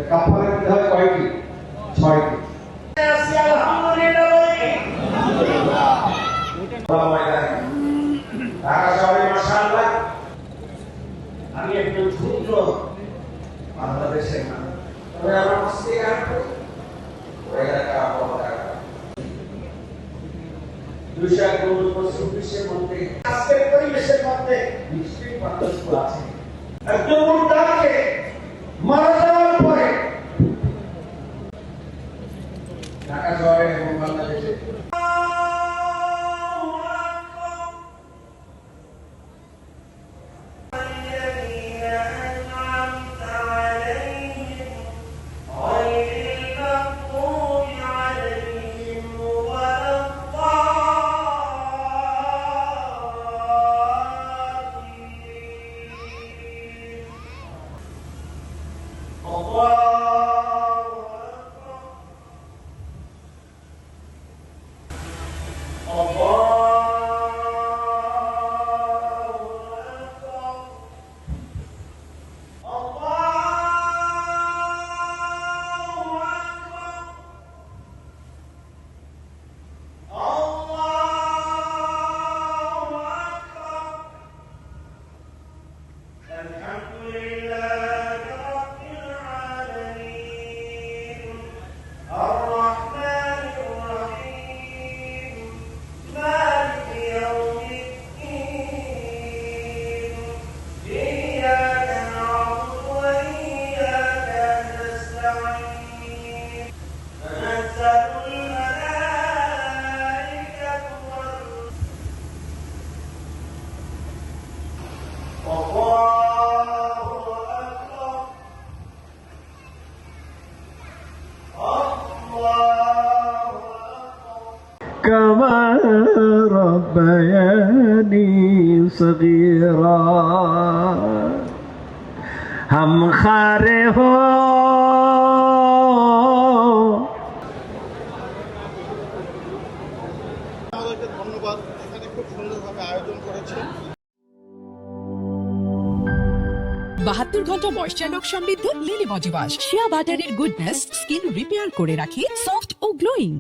কাফারা দিতে হয় কয়টি? 6টি। আলহামদুলিল্লাহ বলি ঢাকা শহরে মাশাআল্লাহ আমি একজন ক্ষুদ্র বাংলাদেশের মানুষ, তবে আমার মস্তিষ্কে ওই এলাকা অবদান 225 মধ্যে আজকের পরিবেশের মধ্যে নিশ্চয়ই পার্থক্য আছে। একজন মুর্দাকে মারা যাওয়ার পরে ঢাকা শহরে এবং বাংলাদেশে كما ربياني صغيرا हम खारे हो আমাদেরকে ধন্যবাদ, এখানে খুব সুন্দরভাবে আয়োজন করেছেন। 72 ঘন্টা ময়েশ্চার লক সমৃদ্ধ লিলি বডি ওয়াশ, শিয়া বাটারের গুডনেস স্কিন রিপেয়ার করে রাখে সফট ও গ্লোয়িং।